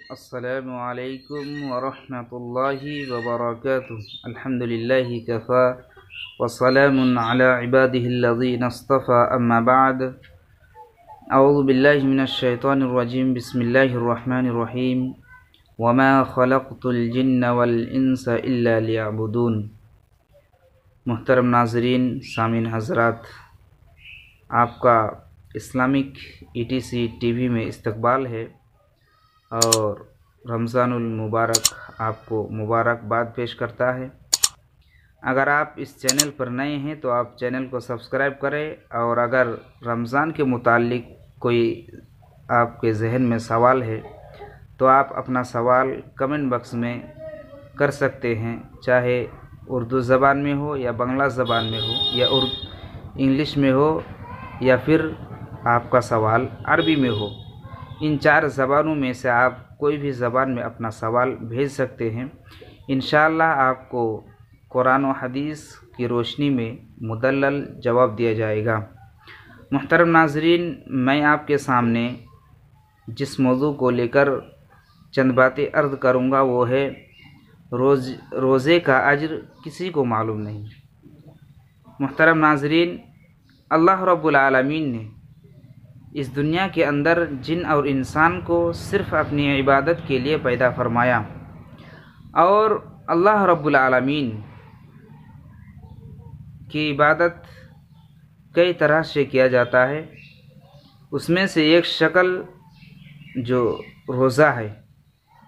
السلام علیکم ورحمۃ اللہ وبرکاتہ الحمد للہ کفا وسلام علی عباده الذین اصطفى اما بعد اعوذ باللہ من الشیطان الرجیم بسم اللہ الرحمن الرحیم وما خلقت الجن والانس الا لیعبدون۔ محترم ناظرین، سامعین حضرات، آپ کا اسلامک ETC ٹی وی میں استقبال ہے اور رمضان المبارک آپ کو مبارکباد پیش کرتا ہے۔ اگر آپ اس چینل پر نئے ہیں تو آپ چینل کو سبسکرائب کریں، اور اگر رمضان کے متعلق کوئی آپ کے ذہن میں سوال ہے تو آپ اپنا سوال کمنٹ باکس میں کر سکتے ہیں، چاہے اردو زبان میں ہو یا بنگلہ زبان میں ہو یا انگلش میں ہو یا پھر آپ کا سوال عربی میں ہو۔ ان 4 زبانوں میں سے آپ کوئی بھی زبان میں اپنا سوال بھیج سکتے ہیں۔ انشاءاللہ آپ کو قرآن و حدیث کی روشنی میں مدلل جواب دیا جائے گا۔ محترم ناظرین، میں آپ کے سامنے جس موضوع کو لے کر چند باتیں عرض کروں گا وہ ہے روزے کا اجر کسی کو معلوم نہیں۔ محترم ناظرین، اللہ رب العالمین نے اس دنیا کے اندر جن اور انسان کو صرف اپنی عبادت کے لیے پیدا فرمایا، اور اللہ رب العالمین کی عبادت کئی طرح سے کیا جاتا ہے۔ اس میں سے ایک شکل جو روزہ ہے،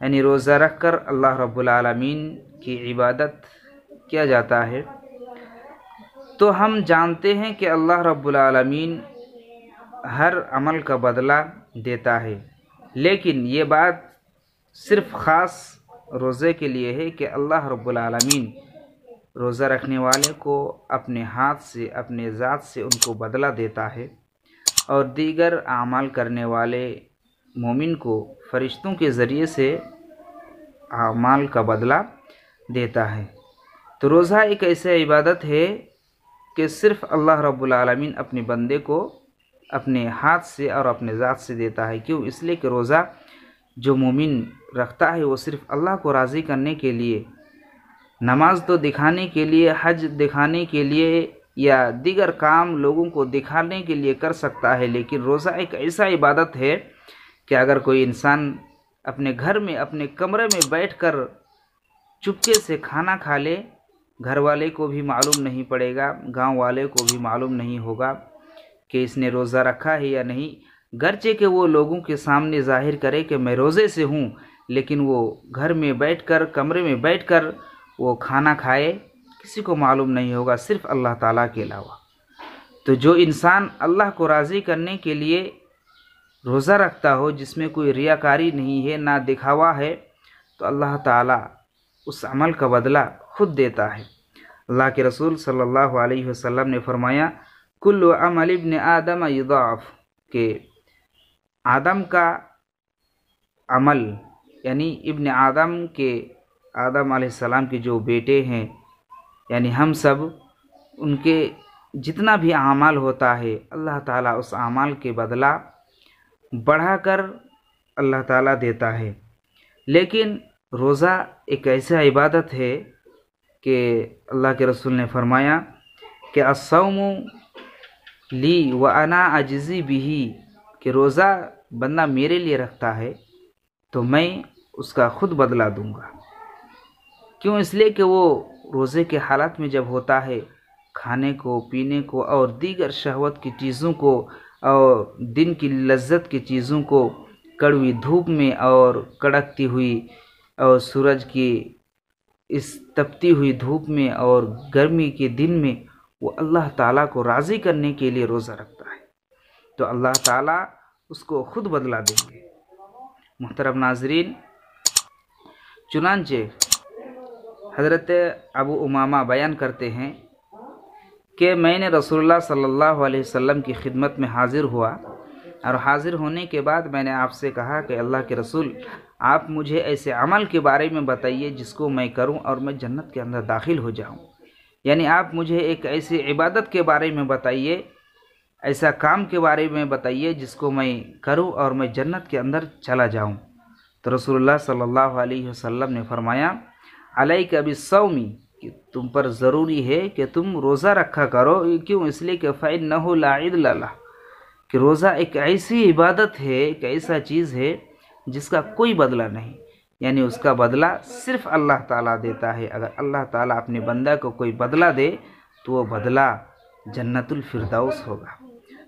یعنی روزہ رکھ کر اللہ رب العالمین کی عبادت کیا جاتا ہے۔ تو ہم جانتے ہیں کہ اللہ رب العالمین ہر عمل کا بدلہ دیتا ہے، لیکن یہ بات صرف خاص روزے کے لیے ہے کہ اللہ رب العالمین روزہ رکھنے والے کو اپنے ہاتھ سے، اپنے ذات سے ان کو بدلہ دیتا ہے، اور دیگر اعمال کرنے والے مومن کو فرشتوں کے ذریعے سے اعمال کا بدلہ دیتا ہے۔ تو روزہ ایک ایسی عبادت ہے کہ صرف اللہ رب العالمین اپنے بندے کو اپنے ہاتھ سے اور اپنے ذات سے دیتا ہے۔ کیوں؟ اس لیے کہ روزہ جو مومن رکھتا ہے وہ صرف اللہ کو راضی کرنے کے لیے، نماز تو دکھانے کے لیے، حج دکھانے کے لیے یا دیگر کام لوگوں کو دکھانے کے لیے کر سکتا ہے، لیکن روزہ ایک ایسا عبادت ہے کہ اگر کوئی انسان اپنے گھر میں، اپنے کمرے میں بیٹھ کر چپکے سے کھانا کھا لے، گھر والے کو بھی معلوم نہیں پڑے گا، گاؤں والے کو بھی معلوم نہیں ہوگا کہ اس نے روزہ رکھا ہے یا نہیں، گرچہ کہ وہ لوگوں کے سامنے ظاہر کرے کہ میں روزے سے ہوں، لیکن وہ گھر میں بیٹھ کر، کمرے میں بیٹھ کر وہ کھانا کھائے، کسی کو معلوم نہیں ہوگا صرف اللہ تعالیٰ کے علاوہ۔ تو جو انسان اللہ کو راضی کرنے کے لیے روزہ رکھتا ہو، جس میں کوئی ریاکاری نہیں ہے، نہ دکھاوا ہے، تو اللہ تعالیٰ اس عمل کا بدلہ خود دیتا ہے۔ اللہ کے رسول صلی اللہ علیہ وسلم نے فرمایا، کل عمل ابن آدم یضاعف، کہ آدم کا عمل، یعنی ابن آدم کے، آدم علیہ السلام کے جو بیٹے ہیں، یعنی ہم سب، ان کے جتنا بھی اعمال ہوتا ہے اللہ تعالیٰ اس اعمال کے بدلہ بڑھا کر اللہ تعالیٰ دیتا ہے۔ لیکن روزہ ایک ایسا عبادت ہے کہ اللہ کے رسول نے فرمایا کہ الصوم لی وانا اجزی بہ، کہ روزہ بندہ میرے لیے رکھتا ہے تو میں اس کا خود بدلہ دوں گا۔ کیوں؟ اس لیے کہ وہ روزے کے حالات میں جب ہوتا ہے، کھانے کو، پینے کو اور دیگر شہوت کی چیزوں کو اور دن کی لذت کی چیزوں کو کڑوی دھوپ میں اور کڑکتی ہوئی اور سورج کی اس تپتی ہوئی دھوپ میں اور گرمی کے دن میں وہ اللہ تعالیٰ کو راضی کرنے کے لیے روزہ رکھتا ہے، تو اللہ تعالیٰ اس کو خود بدلہ دیں گے۔ محترم ناظرین، چنانچہ حضرت ابو امامہ بیان کرتے ہیں کہ میں نے رسول اللہ صلی اللہ علیہ وسلم کی خدمت میں حاضر ہوا، اور حاضر ہونے کے بعد میں نے آپ سے کہا کہ اللہ کے رسول، آپ مجھے ایسے عمل کے بارے میں بتائیے جس کو میں کروں اور میں جنت کے اندر داخل ہو جاؤں، یعنی آپ مجھے ایک ایسی عبادت کے بارے میں بتائیے، ایسا کام کے بارے میں بتائیے جس کو میں کروں اور میں جنت کے اندر چلا جاؤں۔ تو رسول اللہ صلی اللہ علیہ وسلم نے فرمایا علیک بالصوم، کہ تم پر ضروری ہے کہ تم روزہ رکھا کرو. کیوں؟ اس لیے کہ فإنہ لا عدل لہ، کہ روزہ ایک ایسی عبادت ہے، ایک ایسا چیز ہے جس کا کوئی بدلہ نہیں، یعنی اس کا بدلہ صرف اللہ تعالیٰ دیتا ہے. اگر اللہ تعالیٰ اپنے بندہ کو کوئی بدلہ دے تو وہ بدلہ جنت الفردوس ہوگا.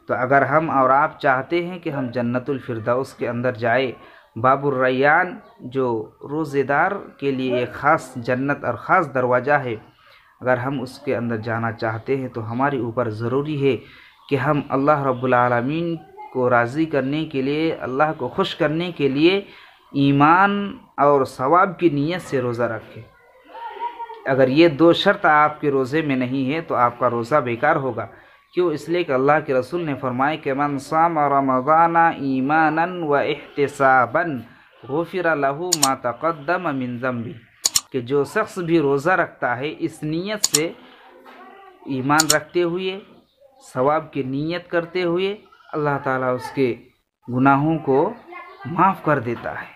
تو اگر ہم اور آپ چاہتے ہیں کہ ہم جنت الفردوس کے اندر جائے، باب الریان جو روزے دار کے لیے ایک خاص جنت اور خاص دروازہ ہے، اگر ہم اس کے اندر جانا چاہتے ہیں تو ہمارے اوپر ضروری ہے کہ ہم اللہ رب العالمین کو راضی کرنے کے لیے، اللہ کو خوش کرنے کے لیے ایمان اور ثواب کی نیت سے روزہ رکھیں. اگر یہ دو شرط آپ کے روزے میں نہیں ہے تو آپ کا روزہ بیکار ہوگا. کیوں؟ اس لیے کہ اللہ کے رسول نے فرمایا کہ من صام رمضان ایمانا و احتسابا غفر له ما تقدم من ذنبه، کہ جو شخص بھی روزہ رکھتا ہے اس نیت سے، ایمان رکھتے ہوئے، ثواب کی نیت کرتے ہوئے، اللہ تعالیٰ اس کے گناہوں کو معاف کر دیتا ہے.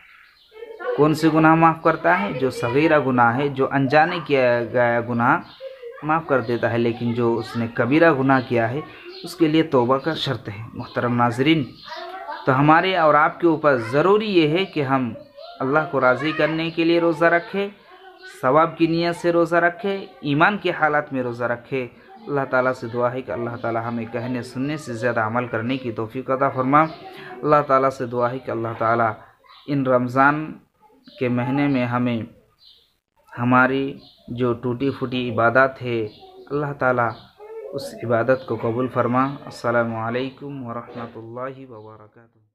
کون سے گناہ معاف کرتا ہے؟ جو صغیرہ گناہ ہے، جو انجانے کیا گیا گناہ معاف کر دیتا ہے، لیکن جو اس نے کبیرہ گناہ کیا ہے اس کے لیے توبہ کا شرط ہے. محترم ناظرین، تو ہمارے اور آپ کے اوپر ضروری یہ ہے کہ ہم اللہ کو راضی کرنے کے لیے روزہ رکھیں، ثواب کی نیت سے روزہ رکھیں، ایمان کی حالت میں روزہ رکھیں. اللہ تعالیٰ سے دعا ہے کہ اللہ تعالیٰ ہمیں کہنے سننے سے زیادہ عمل کرنے کی توفیق عطا فرما. اللہ تعالیٰ سے دعا ہے کہ اللہ تعالیٰ ان رمضان کے مہینے میں ہمیں ہماری جو ٹوٹی پھوٹی عبادات ہے، اللہ تعالیٰ اس عبادت کو قبول فرما. السلام علیکم ورحمۃ اللہ وبرکاتہ.